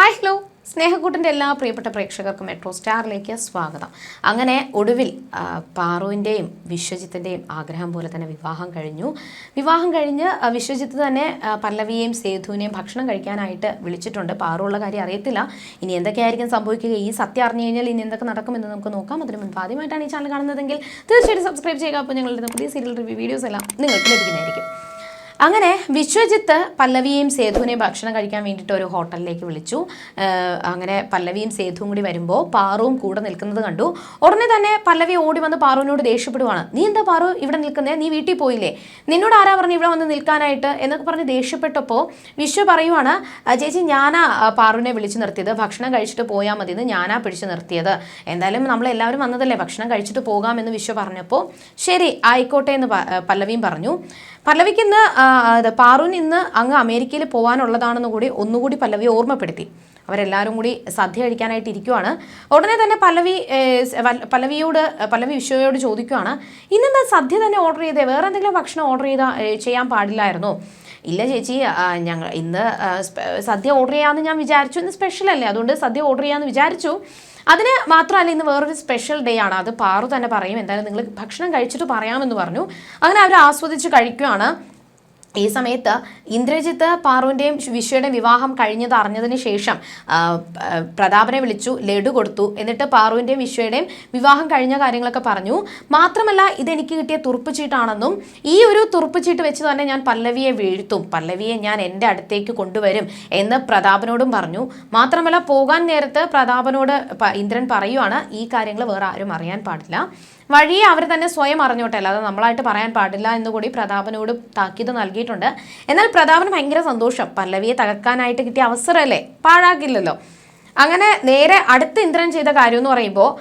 Hi hello സ്നേഹക്കൂട്ടിൻ്റെ എല്ലാ പ്രിയപ്പെട്ട പ്രേക്ഷകർക്കും മെട്രോ സ്റ്റാറിലേക്ക് സ്വാഗതം. അങ്ങനെ ഒടുവിൽ പാറുവിൻ്റെയും വിശ്വജിത്തിൻ്റെയും ആഗ്രഹം പോലെ തന്നെ വിവാഹം കഴിഞ്ഞ് വിശ്വജിത്ത് തന്നെ പല്ലവിയെയും സേതുവിനെയും ഭക്ഷണം കഴിക്കാനായിട്ട് വിളിച്ചിട്ടുണ്ട്. പാറുള്ള കാര്യം അറിയത്തില്ല. ഇനി എന്തൊക്കെയായിരിക്കും സംഭവിക്കുക, ഈ സത്യം അറിഞ്ഞു കഴിഞ്ഞാൽ ഇനി എന്തൊക്കെ നടക്കുമെന്ന് നമുക്ക് നോക്കാം. അതിന് മുൻപ് ആദ്യമായിട്ടാണ് ഈ ചാനൽ കാണുന്നതെങ്കിൽ തീർച്ചയായിട്ടും സബ്സ്ക്രൈബ് ചെയ്യുക. അപ്പോൾ ഞങ്ങളുടെ പുതിയ സീരിയൽ റിവ്യൂ വീഡിയോസ് എല്ലാം നിങ്ങൾക്ക് ലഭിക്കുന്നതായിരിക്കും. അങ്ങനെ വിശ്വജിത്ത് പല്ലവിയെയും സേതുവിനെയും ഭക്ഷണം കഴിക്കാൻ വേണ്ടിയിട്ട് ഒരു ഹോട്ടലിലേക്ക് വിളിച്ചു. അങ്ങനെ പല്ലവിയും സേതുവും കൂടി വരുമ്പോൾ പാറുവും കൂടെ നിൽക്കുന്നത് കണ്ടു. ഉടനെ തന്നെ പല്ലവി ഓടി വന്ന് പാറുവിനോട് ദേഷ്യപ്പെടുവാണ്. നീ എന്താ പാറു ഇവിടെ നിൽക്കുന്നേ? നീ വീട്ടിൽ പോയില്ലേ? നിന്നോട് ആരാ പറഞ്ഞു ഇവിടെ വന്ന് നിൽക്കാനായിട്ട് എന്നൊക്കെ പറഞ്ഞ് ദേഷ്യപ്പെട്ടപ്പോൾ വിശ്വ പറയുവാണ്, ചേച്ചി ഞാനാ പാറുവിനെ വിളിച്ചു നിർത്തിയത്, ഭക്ഷണം കഴിച്ചിട്ട് പോയാൽ മതി എന്ന് ഞാനാ പിടിച്ചു നിർത്തിയത്. എന്തായാലും നമ്മളെല്ലാവരും വന്നതല്ലേ, ഭക്ഷണം കഴിച്ചിട്ട് പോകാമെന്ന് വിശ്വ പറഞ്ഞപ്പോൾ ശരി ആയിക്കോട്ടെ എന്ന് പല്ലവിയും പറഞ്ഞു. പല്ലവിക്ക് ഇന്ന് പാറുവിന് ഇന്ന് അങ്ങ് അമേരിക്കയിൽ പോകാനുള്ളതാണെന്ന് കൂടി ഒന്നുകൂടി പല്ലവി ഓർമ്മപ്പെടുത്തി. അവരെല്ലാവരും കൂടി സദ്യ കഴിക്കാനായിട്ട് ഇരിക്കുവാണ്. ഉടനെ തന്നെ പല്ലവി വിശ്വയോട് ചോദിക്കുവാണ്, ഇന്നെന്താ സദ്യ തന്നെ ഓർഡർ ചെയ്തേ? വേറെ എന്തെങ്കിലും ഭക്ഷണം ചെയ്യാൻ പാടില്ലായിരുന്നോ? ഇല്ല ചേച്ചി, ഞങ്ങൾ ഇന്ന് സദ്യ ഓർഡർ ചെയ്യാമെന്ന് ഞാൻ വിചാരിച്ചു. ഇന്ന് സ്പെഷ്യൽ അല്ലേ, അതുകൊണ്ട് സദ്യ ഓർഡർ ചെയ്യാമെന്ന് വിചാരിച്ചു. അതിന് മാത്രമല്ല ഇന്ന് വേറൊരു സ്പെഷ്യൽ ഡേ ആണ്, അത് പാറു തന്നെ പറയും. എന്തായാലും നിങ്ങൾ ഭക്ഷണം കഴിച്ചിട്ട് പറയാമെന്ന് പറഞ്ഞു. അങ്ങനെ അവർ ആസ്വദിച്ച് കഴിക്കുകയാണ്. ഈ സമയത്ത് ഇന്ദ്രജിത്ത് പാറുവിൻ്റെയും വിശ്വയുടെയും വിവാഹം കഴിഞ്ഞത് അറിഞ്ഞതിന് ശേഷം പ്രതാപനെ വിളിച്ചു, ലഡു കൊടുത്തു. എന്നിട്ട് പാറുവിൻ്റെയും വിശ്വയുടെയും വിവാഹം കഴിഞ്ഞ കാര്യങ്ങളൊക്കെ പറഞ്ഞു. മാത്രമല്ല ഇതെനിക്ക് കിട്ടിയ തുറുപ്പുചീട്ടാണെന്നും ഈ ഒരു തുറുപ്പുചീട്ട് വെച്ച് തന്നെ ഞാൻ പല്ലവിയെ വീഴ്ത്തും, പല്ലവിയെ ഞാൻ എൻ്റെ അടുത്തേക്ക് കൊണ്ടുവരും എന്ന് പ്രതാപനോടും പറഞ്ഞു. മാത്രമല്ല പോകാൻ നേരത്ത് പ്രതാപനോട് ഇന്ദ്രൻ പറയുവാണ്, ഈ കാര്യങ്ങൾ വേറെ ആരും അറിയാൻ പാടില്ല, വഴിയെ അവർ തന്നെ സ്വയം അറിഞ്ഞോട്ടെ, അല്ലാതെ നമ്മളായിട്ട് പറയാൻ പാടില്ല എന്നുകൂടി പ്രതാപനോട് താക്കീത് നൽകിയിട്ടുണ്ട്. എന്നാൽ പ്രതാപന് ഭയങ്കര സന്തോഷം, പല്ലവിയെ തകർക്കാനായിട്ട് കിട്ടിയ അവസരമല്ലേ, പാഴാക്കില്ലല്ലോ. അങ്ങനെ നേരെ അടുത്ത ഇന്ദ്രൻ ചെയ്ത കാര്യം എന്ന് പറയുമ്പോൾ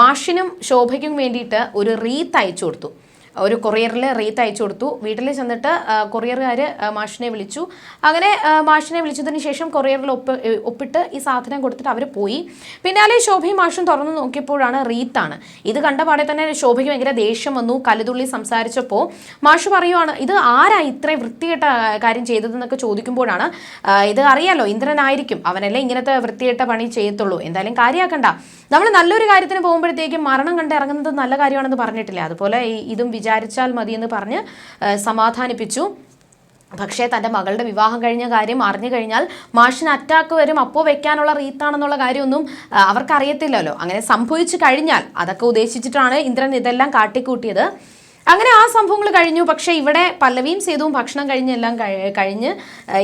മാഷിനും ശോഭയ്ക്കും വേണ്ടിയിട്ട് ഒരു റീത്ത് അയച്ചു കൊടുത്തു. ഒരു കൊറിയറിൽ റീത്ത് അയച്ചു കൊടുത്തു. വീട്ടിൽ ചെന്നിട്ട് കൊറിയറുകാർ മാഷിനെ വിളിച്ചു. അങ്ങനെ മാഷിനെ വിളിച്ചതിന് ശേഷം കൊറിയറിൽ ഒപ്പിട്ട് ഈ സാധനം കൊടുത്തിട്ട് അവർ പോയി. പിന്നാലെ ശോഭയും മാഷും തുറന്നു നോക്കിയപ്പോഴാണ് റീത്താണ്. ഇത് കണ്ട പാടെ തന്നെ ശോഭയ്ക്ക് ഭയങ്കര ദേഷ്യം വന്നു. കലുതുള്ളി സംസാരിച്ചപ്പോൾ മാഷ് പറയുവാണ്, ഇത് ആരാ ഇത്രയും വൃത്തികെട്ട കാര്യം ചെയ്തതെന്നൊക്കെ ചോദിക്കുമ്പോഴാണ്, ഇത് അറിയാലോ ഇന്ദ്രനായിരിക്കും, അവനല്ലേ ഇങ്ങനത്തെ വൃത്തികെട്ട പണി ചെയ്യത്തുള്ളൂ, എന്തായാലും കാര്യമാക്കണ്ട, നമ്മൾ നല്ലൊരു കാര്യത്തിന് പോകുമ്പോഴത്തേക്കും മരണം കണ്ട് ഇറങ്ങുന്നത് നല്ല കാര്യമാണെന്ന് പറഞ്ഞിട്ടില്ല, അതുപോലെ ഇതും വിചാരിച്ചാൽ മതി എന്ന് പറഞ്ഞ് സമാധാനിപ്പിച്ചു. പക്ഷേ തൻ്റെ മകളുടെ വിവാഹം കഴിഞ്ഞ കാര്യം അറിഞ്ഞു കഴിഞ്ഞാൽ മാഷിന് അറ്റാക്ക് വരും, അപ്പോൾ വെക്കാനുള്ള റീത്താണെന്നുള്ള കാര്യമൊന്നും അവർക്കറിയത്തില്ലല്ലോ. അങ്ങനെ സംഭവിച്ചു കഴിഞ്ഞാൽ അതൊക്കെ ഉദ്ദേശിച്ചിട്ടാണ് ഇന്ദ്രൻ ഇതെല്ലാം കാട്ടിക്കൂട്ടിയത്. അങ്ങനെ ആ സംഭവങ്ങൾ കഴിഞ്ഞു. പക്ഷേ ഇവിടെ പല്ലവിയും സേതുവും ഭക്ഷണം കഴിഞ്ഞെല്ലാം കഴിഞ്ഞ്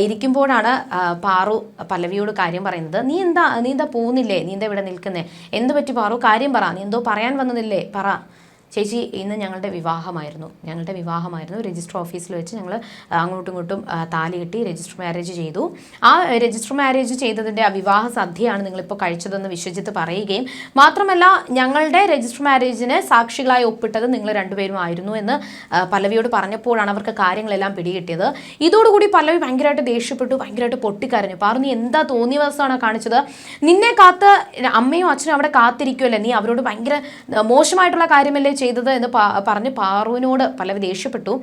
ഇരിക്കുമ്പോഴാണ് പാറു പല്ലവിയോട് കാര്യം പറയുന്നത്. നീ എന്താ പോകുന്നില്ലേ? നീ എന്താ ഇവിടെ നിൽക്കുന്നേ? എന്ത് പറ്റി പാറു? കാര്യം പറ, നീ എന്തോ പറയാൻ വന്നതില്ലേ, പറ. ചേച്ചി ഇന്ന് ഞങ്ങളുടെ വിവാഹമായിരുന്നു. രജിസ്റ്റർ ഓഫീസിൽ വെച്ച് ഞങ്ങൾ അങ്ങോട്ടും ഇങ്ങോട്ടും താലി കെട്ടി രജിസ്റ്റർ മാരേജ് ചെയ്തു. ആ രജിസ്റ്റർ മാരേജ് ചെയ്തതിൻ്റെ ആ വിവാഹ സദ്യയാണ് നിങ്ങളിപ്പോൾ കഴിച്ചതെന്ന് വിശ്വജിത്ത് പറയുകയും മാത്രമല്ല ഞങ്ങളുടെ രജിസ്റ്റർ മാരേജിന് സാക്ഷികളായി ഒപ്പിട്ടത് നിങ്ങൾ രണ്ടുപേരും ആയിരുന്നു എന്ന് പല്ലവിയോട് പറഞ്ഞപ്പോഴാണ് അവർക്ക് കാര്യങ്ങളെല്ലാം പിടികിട്ടിയത്. ഇതോടുകൂടി പല്ലവി ഭയങ്കരമായിട്ട് ദേഷ്യപ്പെട്ടു, ഭയങ്കരമായിട്ട് പൊട്ടിക്കരഞ്ഞു. പാറു, നീ എന്താ തോന്നിയ ദിവസമാണ് കാണിച്ചത്? നിന്നെ കാത്ത് അമ്മയും അച്ഛനും അവിടെ കാത്തിരിക്കുമല്ലേ, നീ അവരോട് ഭയങ്കര മോശമായിട്ടുള്ള കാര്യമല്ലേ ചെയ്തത് എന്ന് പറഞ്ഞ് പാറുവിനോട് പല്ലവി ദേഷ്യപ്പെട്ടു.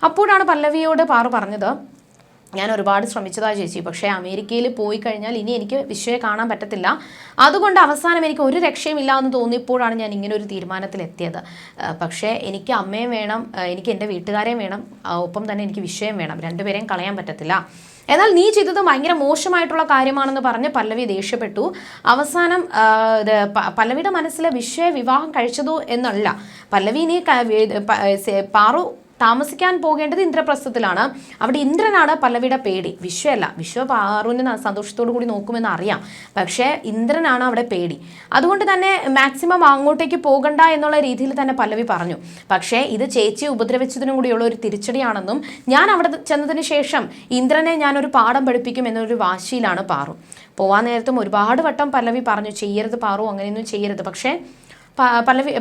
അപ്പോഴാണ് പല്ലവിയോട് പാറു പറഞ്ഞത്, ഞാൻ ഒരുപാട് ശ്രമിച്ചതാ ചേച്ചി, പക്ഷേ അമേരിക്കയിൽ പോയി കഴിഞ്ഞാൽ ഇനി എനിക്ക് വിശ്വയെ കാണാൻ പറ്റത്തില്ല, അതുകൊണ്ട് അവസാനം എനിക്ക് ഒരു രക്ഷയുമില്ല എന്ന് തോന്നിയപ്പോഴാണ് ഞാൻ ഇങ്ങനെ ഒരു തീരുമാനത്തിലെത്തിയത്. പക്ഷേ എനിക്ക് അമ്മയും വേണം, എനിക്ക് എൻ്റെ വീട്ടുകാരെയും വേണം, ഒപ്പം തന്നെ എനിക്ക് വിശ്വയും വേണം, രണ്ടുപേരെയും കളയാൻ പറ്റത്തില്ല. എന്നാൽ നീ ചെയ്തത് ഭയങ്കര മോശമായിട്ടുള്ള കാര്യമാണെന്ന് പറഞ്ഞ് പല്ലവി ദേഷ്യപ്പെട്ടു. അവസാനം പല്ലവിയുടെ മനസ്സിൽ വിശ്വയെ വിവാഹം കഴിച്ചതോ എന്നല്ല, പല്ലവി നീ പാറു താമസിക്കാൻ പോകേണ്ടത് ഇന്ദ്രപ്രസ്ഥത്തിലാണ്, അവിടെ ഇന്ദ്രനാണ് പല്ലവിയുടെ പേടി, വിശ്വയല്ല. വിശ്വ പാറുവിനെ സന്തോഷത്തോടു കൂടി നോക്കുമെന്ന് അറിയാം, പക്ഷേ ഇന്ദ്രനാണ് അവിടെ പേടി. അതുകൊണ്ട് തന്നെ മാക്സിമം അങ്ങോട്ടേക്ക് പോകണ്ട എന്നുള്ള രീതിയിൽ തന്നെ പല്ലവി പറഞ്ഞു. പക്ഷേ ഇത് ചേച്ചിയെ ഉപദ്രവിച്ചതിനും കൂടിയുള്ള ഒരു തിരിച്ചടിയാണെന്നും ഞാൻ അവിടെ ചെന്നതിന് ശേഷം ഇന്ദ്രനെ ഞാനൊരു പാഠം പഠിപ്പിക്കും എന്നൊരു വാശിയിലാണ് പാറു. പോവാൻ നേരത്തും ഒരുപാട് വട്ടം പല്ലവി പറഞ്ഞു, ചെയ്യരുത് പാറു, അങ്ങനെയൊന്നും ചെയ്യരുത്. പക്ഷേ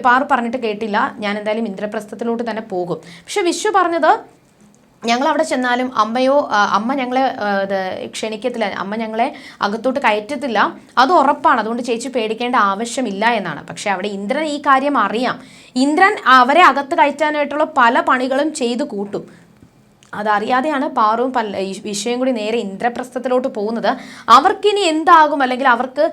പാറു പറഞ്ഞിട്ട് കേട്ടില്ല. ഞാൻ എന്തായാലും ഇന്ദ്രപ്രസ്ഥത്തിലോട്ട് തന്നെ പോകും. പക്ഷെ വിശ്വ പറഞ്ഞത്, ഞങ്ങൾ അവിടെ ചെന്നാലും അമ്മ ഞങ്ങളെ ക്ഷണിക്കത്തില്ല, അമ്മ ഞങ്ങളെ അകത്തോട്ട് കയറ്റത്തില്ല, അത് ഉറപ്പാണ്, അതുകൊണ്ട് ചേച്ചി പേടിക്കേണ്ട ആവശ്യമില്ല എന്നാണ്. പക്ഷെ അവിടെ ഇന്ദ്രൻ ഈ കാര്യം അറിയാം. ഇന്ദ്രൻ അവരെ അകത്ത് കയറ്റാനായിട്ടുള്ള പല പണികളും ചെയ്തു കൂട്ടും. അതറിയാതെയാണ് പാറുവും വിശ്വയും കൂടി നേരെ ഇന്ദ്രപ്രസ്ഥത്തിലോട്ട് പോകുന്നത്. അവർക്കിനി എന്താകും, അല്ലെങ്കിൽ അവർക്ക്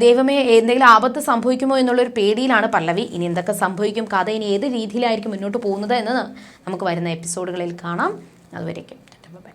ദൈവമേ എന്തെങ്കിലും ആപത്ത് സംഭവിക്കുമോ എന്നുള്ളൊരു പേടിയിലാണ് പല്ലവി. ഇനി എന്തൊക്കെ സംഭവിക്കും, കഥ ഇനി ഏത് രീതിയിലായിരിക്കും മുന്നോട്ട് പോകുന്നത് എന്ന് നമുക്ക് വരുന്ന എപ്പിസോഡുകളിൽ കാണാം. അതുവരേക്കും ബൈ.